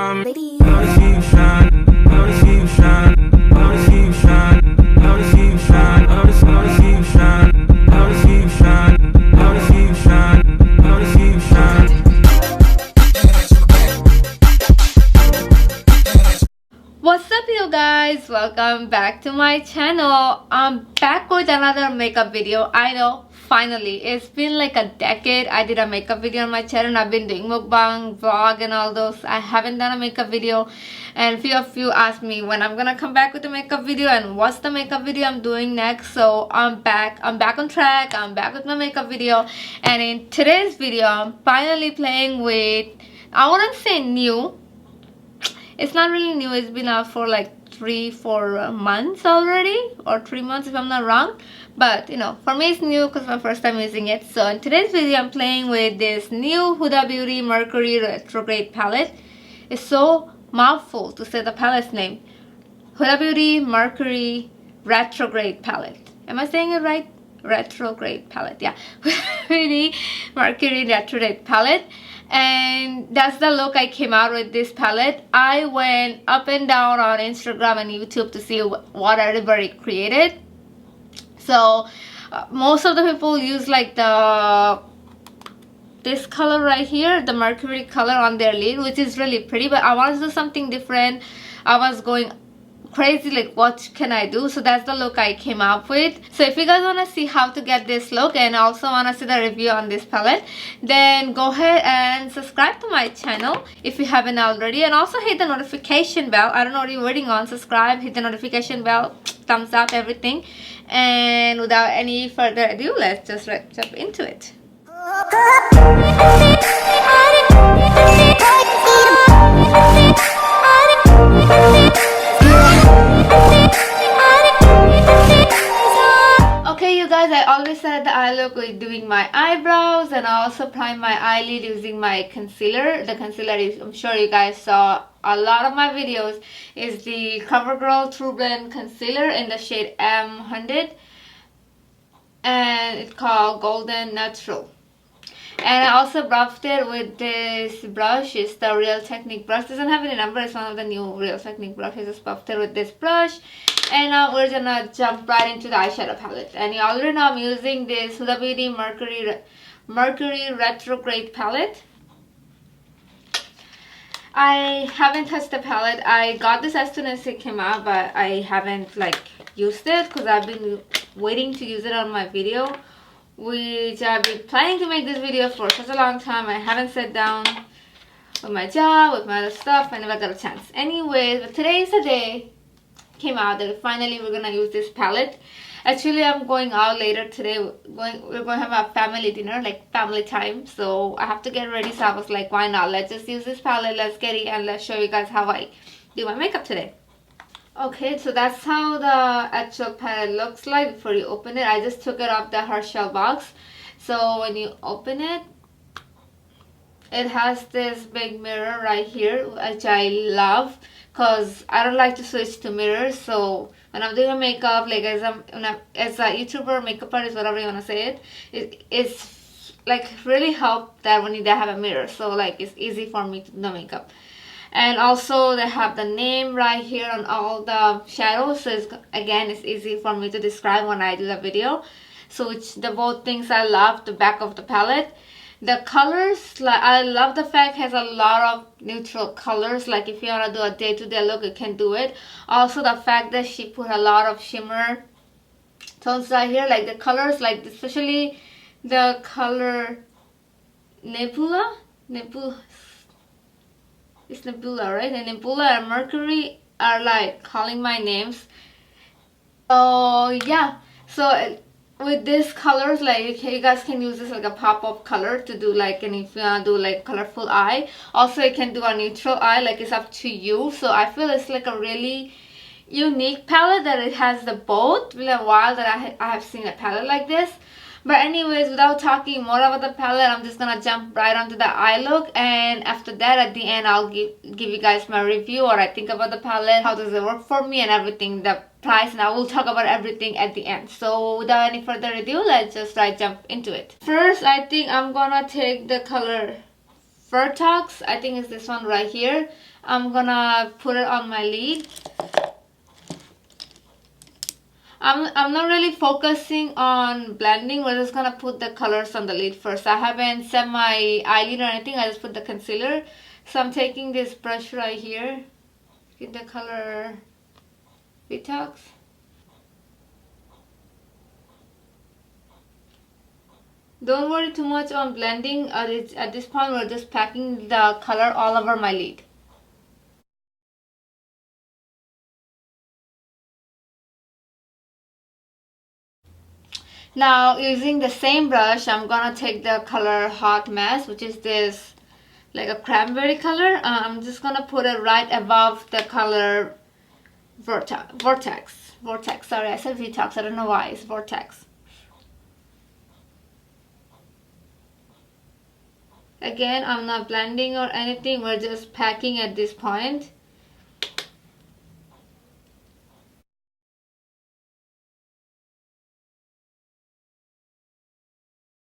shine. I wanna see you shine. I wanna see you shine. I wanna see you shine. I wanna see you shine. I wanna see you shine. I wanna see you shine. I wanna see you shine. I wanna see you shine. What's up, you guys? Welcome back to my channel. I'm back with another makeup video. I know, finally, it's been like a decade I did a makeup video on my channel. I've been doing mukbang, vlog and all those. I haven't done a makeup video, and few of you asked me when I'm gonna come back with a makeup video and what's the makeup video I'm doing next. So I'm back on track. I'm back with my makeup video, and in today's video I'm finally playing with, I wouldn't say new, it's not really new, it's been out for like 3-4 months already, or 3 months if I'm not wrong, but you know, for me it's new because my first time using it. So in today's video I'm playing with this new Huda Beauty Mercury Retrograde palette. It's so mouthful to say the palette's name. Huda Beauty Mercury Retrograde palette. Am I saying it right? Retrograde palette, yeah. Huda Mercury Retrograde palette. And that's the look I came out with this palette. I went up and down on Instagram and YouTube to see what everybody created. So most of the people use like this color right here, the Mercury color on their lid, which is really pretty, but I wanted to do something different. I was going crazy like what can I do, so that's the look I came up with. So if you guys want to see how to get this look and also want to see the review on this palette, then go ahead and subscribe to my channel if you haven't already, and also hit the notification bell. I don't know what you're waiting on. Subscribe, hit the notification bell, thumbs up, everything. And without any further ado, let's just jump into it. Okay, you guys, I always started the eye look with doing my eyebrows, and I also prime my eyelid using my concealer. The concealer is, I'm sure you guys saw a lot of my videos, is the CoverGirl True Blend Concealer in the shade M100, and it's called Golden Natural. And I also buffed it with this brush. It's the Real Technique brush. Doesn't have any number. It's one of the new Real Technique brushes. Just buffed it with this brush. And now we're gonna jump right into the eyeshadow palette. And you already know I'm using this Huda Beauty Mercury Retrograde palette. I haven't touched the palette. I got this as soon as it came out, but I haven't like used it because I've been waiting to use it on my video, which I've been planning to make this video for such a long time. I haven't sat down with my job, with my other stuff. I never got a chance. Anyways, but today is the day came out that finally we're gonna use this palette. Actually, I'm going out later today. We're going to have a family dinner, like family time. So I have to get ready. So I was like, why not? Let's just use this palette. Let's get it and let's show you guys how I do my makeup today. Okay, so that's how the actual palette looks like before you open it. I just took it off the hard shell box. So when you open it, it has this big mirror right here, which I love because I don't like to switch to mirrors. So when I'm doing makeup, like as a YouTuber, makeup artist, whatever you want to say it's like really help that when you have a mirror. So like it's easy for me to do the makeup. And also they have the name right here on all the shadows, so it's easy for me to describe when I do the video. So which the both things I love, the back of the palette. The colors, like I love the fact it has a lot of neutral colors. Like if you want to do a day-to-day look, you can do it. Also the fact that she put a lot of shimmer tones right here, like the colors, like especially the color Nebula, it's Nebula, right? And Nebula and Mercury are like calling my names. Oh yeah, so with these colors, like you guys can use this like a pop-up color to do like, and if you want to do like colorful eye, also you can do a neutral eye, like it's up to you. So I feel it's like a really unique palette that it has the both. It's been a while that I have seen a palette like this. But anyways, without talking more about the palette, I'm just gonna jump right onto the eye look, and after that at the end I'll give you guys my review, what I think about the palette, how does it work for me and everything, the price, and I will talk about everything at the end. So without any further ado, let's just jump into it. First, I think I'm gonna take the color Vertex. I think it's this one right here. I'm gonna put it on my lid. I'm not really focusing on blending. We're just gonna put the colors on the lid first. I haven't set my eyelid or anything. I just put the concealer. So I'm taking this brush right here, get the color Detox. Don't worry too much on blending. At this point, we're just packing the color all over my lid. Now, using the same brush, I'm gonna take the color Hot Mess, which is this like a cranberry color. I'm just gonna put it right above the color Vortex. Sorry, I said Detox. I don't know why. It's Vortex. Again, I'm not blending or anything. We're just packing at this point.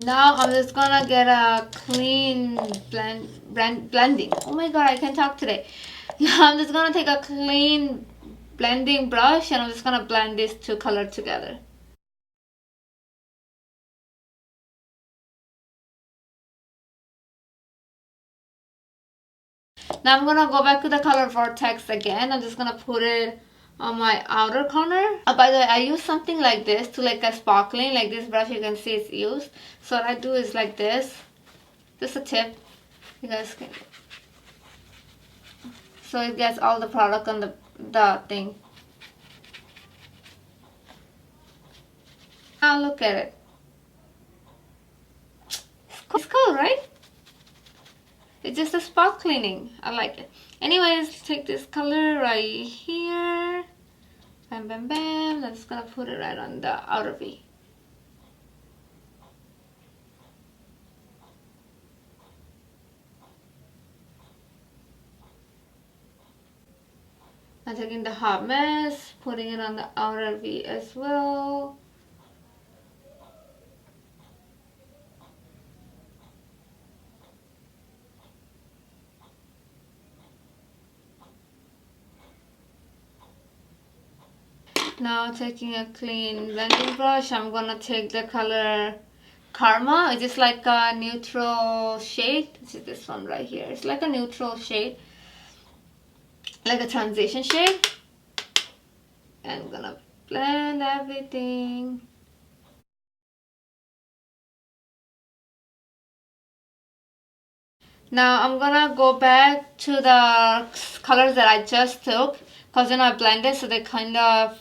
Now I'm just gonna get a clean blending. Oh my god, I can talk today. Now I'm just gonna take a clean blending brush and I'm just gonna blend these two colors together. Now I'm gonna go back to the color Vortex again. I'm just gonna put it on my outer corner. By the way, I use something like this to like a sparkling, like this brush you can see it's used. So what I do is like this. Just a tip. You guys can. So it gets all the product on the thing. Now look at it. It's cool, right? It's just a spot cleaning. I like it. Anyways, take this color right here. Bam, bam, bam. I'm just gonna put it right on the outer V. I'm taking the Hot Mess, putting it on the outer V as well. Now taking a clean blending brush, I'm gonna take the color Karma. It's just like a neutral shade. This is this one right here. It's like a neutral shade, like a transition shade. And I'm gonna blend everything. Now I'm gonna go back to the colors that I just took because I blended so they kind of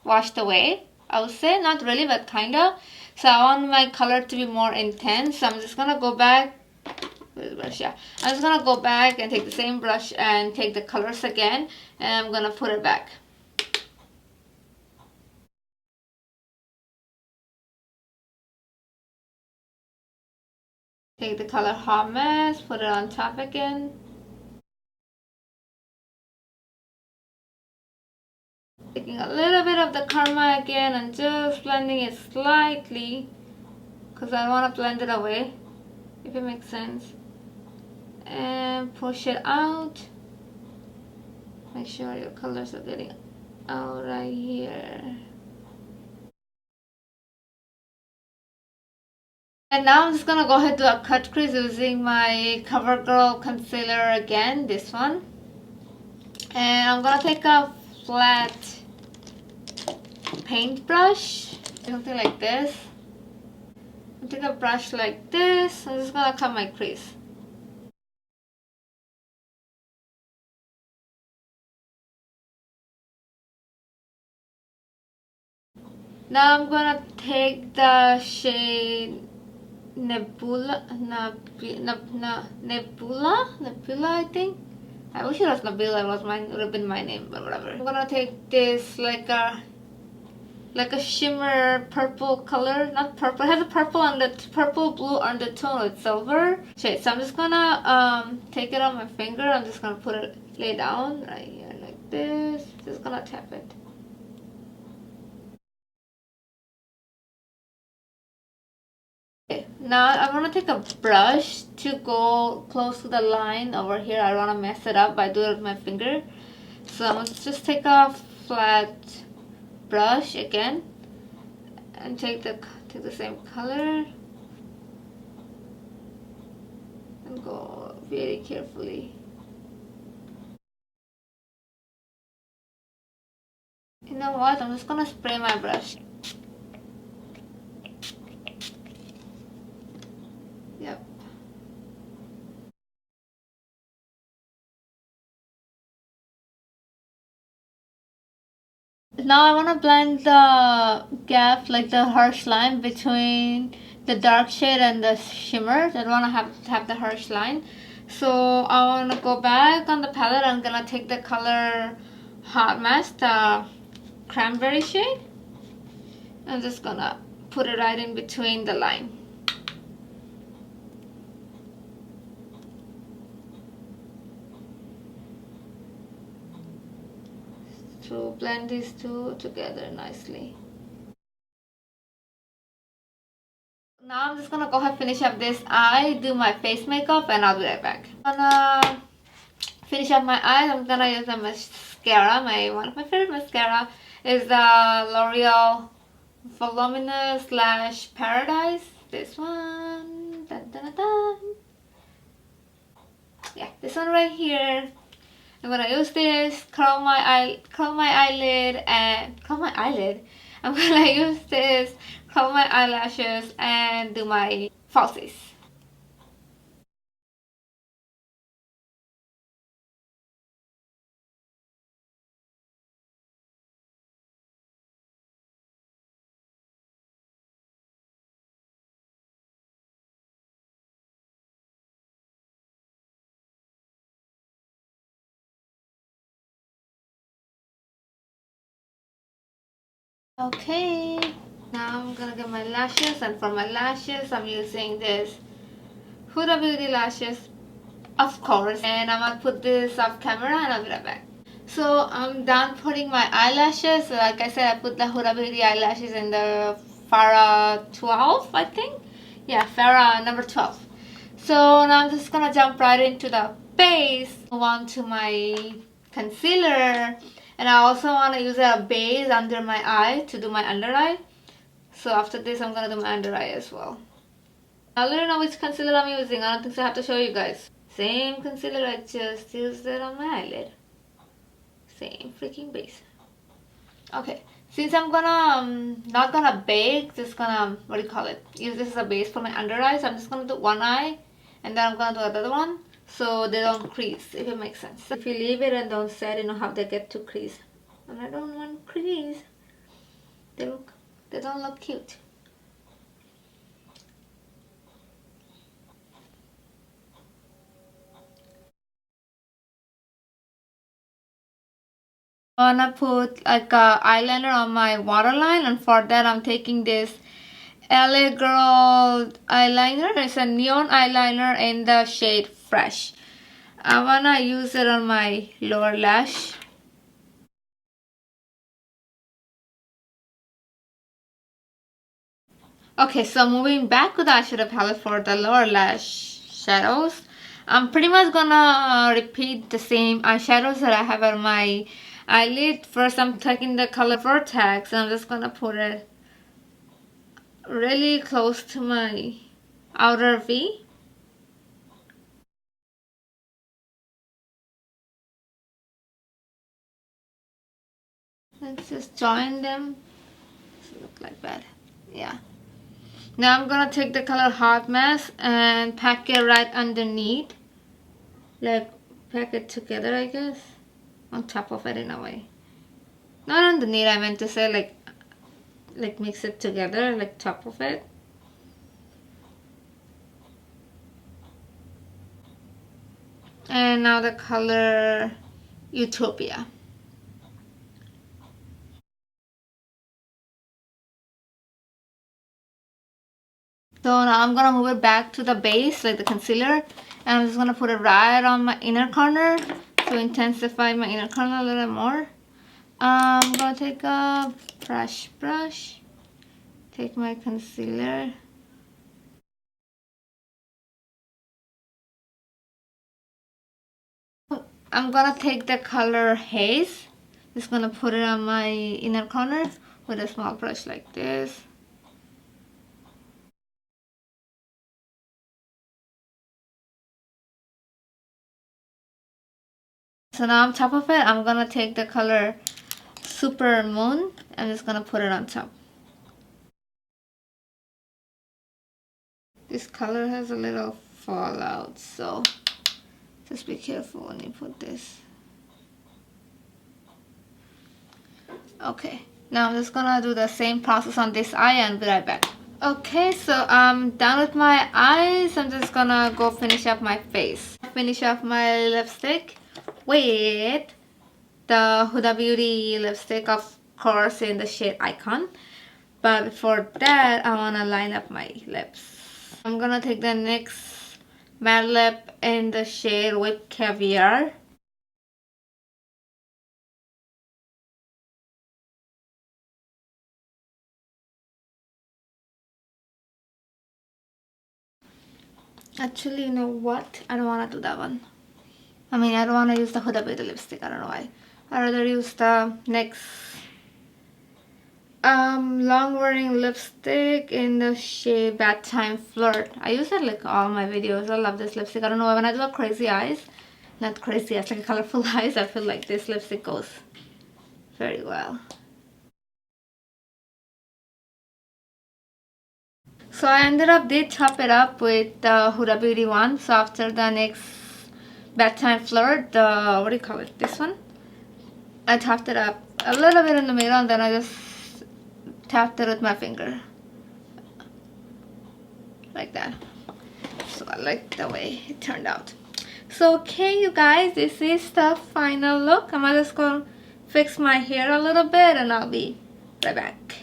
washed away. I would say not really, but kind of. So I want my color to be more intense. So I'm just gonna go back. Where's the brush? Yeah, I'm just gonna go back and take the same brush and take the colors again, and I'm gonna put it back. Take the color Hot Mess, put it on top again. Taking a little bit of the Karma again and just blending it slightly because I want to blend it away, if it makes sense. And push it out. Make sure your colors are getting out right here. And now I'm just gonna go ahead and do a cut crease using my CoverGirl concealer again, this one. And I'm gonna take a flat paintbrush, something like this. I'll take a brush like this. I'm just gonna cut my crease. Now I'm gonna take the shade Nebula, I think. I wish it was Nebula. It would have been my name, but whatever. I'm gonna take this like a shimmer purple color, not purple. It has a purple on the purple blue undertone with silver shade. So I'm just gonna take it on my finger. I'm just gonna lay down right here like this. Just gonna tap it. Okay, Now I want to take a brush to go close to the line over here. I don't want to mess it up by doing it with my finger. So let's just take a flat brush again and take the same color and go very carefully. You know what? I'm just gonna spray my brush. Yep. Now I want to blend the gap, like the harsh line between the dark shade and the shimmer. I don't want to have the harsh line. So I want to go back on the palette. I'm going to take the color Hot Mess, the cranberry shade. I'm just going to put it right in between the line. To blend these two together nicely. Now I'm just gonna go ahead and finish up this eye, do my face makeup, and I'll be right back. I'm gonna finish up my eyes. I'm gonna use a mascara. One of my favorite mascara is the L'Oreal Voluminous Lash Paradise. This one. Dun, dun, dun, dun. Yeah, this one right here. I'm gonna use this, curl my eyelid. I'm gonna use this, curl my eyelashes, and do my falsies. Okay, now I'm gonna get my lashes, and for my lashes I'm using this Huda Beauty lashes, of course, and I'm gonna put this off camera and I'll be right back. So I'm done putting my eyelashes. Like I said, I put the Huda Beauty eyelashes in the Farah 12, I think. Yeah, Farah number 12. So now I'm just gonna jump right into the base. Move on to my concealer, and I also want to use a base under my eye to do my under eye. So after this I'm gonna do my under eye as well. I already know which concealer I'm using. I don't think so I have to show you guys. Same concealer, I just used it on my eyelid. Same freaking base. Okay, since I'm gonna not gonna bake, just gonna, what do you call it, use this as a base for my under eyes. I'm just gonna do one eye and then I'm gonna do another one so they don't crease, if it makes sense. If you leave it and don't set, you know how they get to crease, and I don't want crease. They don't look cute. I wanna put like a eyeliner on my waterline, and for that I'm taking this LA Girl eyeliner. It's a neon eyeliner in the shade Fresh. I wanna use it on my lower lash. Okay, so moving back to the eyeshadow palette for the lower lash shadows. I'm pretty much gonna repeat the same eyeshadows that I have on my eyelid. First, I'm taking the color Vertex and I'm just gonna put it really close to my outer V. Let's just join them. Doesn't look like that. Yeah. Now I'm gonna take the color Hot Mess and pack it right underneath. Like, pack it together, I guess. On top of it in a way. Not underneath, I meant to say like mix it together, like top of it. And now the color Utopia. So now I'm gonna move it back to the base, like the concealer, and I'm just gonna put it right on my inner corner to intensify my inner corner a little more. I'm gonna take a brush, take my concealer, I'm gonna take the color Haze. Just gonna put it on my inner corner with a small brush like this. So now on top of it, I'm gonna take the color Super Moon. I'm just gonna put it on top. This color has a little fallout, so just be careful when you put this. Okay, now I'm just gonna do the same process on this eye and be right back. Okay, so I'm done with my eyes. I'm just gonna go finish up my face. Finish off my lipstick with the Huda Beauty lipstick, of course, in the shade Icon. But before that, I wanna line up my lips. I'm gonna take the NYX matte lip in the shade Whipped Caviar. Actually, you know what? I don't want to do that one. I mean, I don't want to use the Huda Beauty lipstick. I don't know why. I'd rather use the NYX long wearing lipstick in the shade Bad Time Flirt. I use it like all my videos. I love this lipstick. I don't know why. When I do a crazy eyes, not crazy eyes, like a colorful eyes, I feel like this lipstick goes very well. So I ended up did top it up with the Huda Beauty one. So after the NYX Bad Time Flirt, the, what do you call it, this one, I topped it up a little bit in the middle, and then I just tapped it with my finger like that. So I like the way it turned out. So okay, you guys, this is the final look. I'm just gonna fix my hair a little bit and I'll be right back.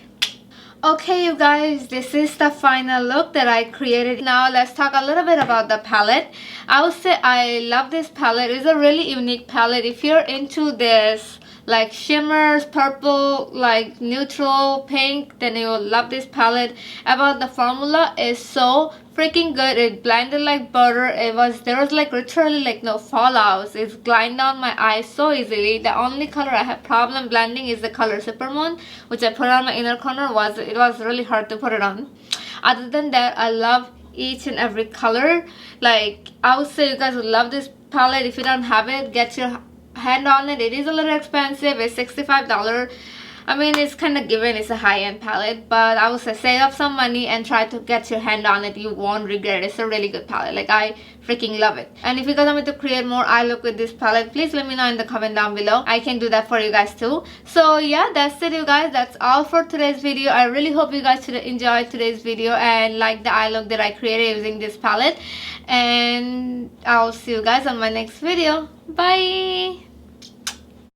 Okay, you guys, this is the final look that I created. Now let's talk a little bit about the palette. I would say I love this palette. It's a really unique palette. If you're into this like shimmers, purple, like neutral pink, then you will love this palette. About the formula is so freaking good. It blended like butter. There was like literally like no fallouts. It's gliding down my eyes so easily. The only color I have problem blending is the color Supermoon, which I put on my inner corner. It was really hard to put it on. Other than that, I love each and every color. Like, I would say you guys would love this palette. If you don't have it, get your hand on it. It is a little expensive. It's $65. I mean, it's kind of given, it's a high-end palette, but I would say save up some money and try to get your hand on it. You won't regret it. It's a really good palette. Like, I freaking love it. And if you guys want me to create more eye look with this palette, please let me know in the comment down below. I can do that for you guys too. So yeah, that's it, you guys. That's all for today's video. I really hope you guys enjoyed today's video and like the eye look that I created using this palette. And I'll see you guys on my next video. Bye.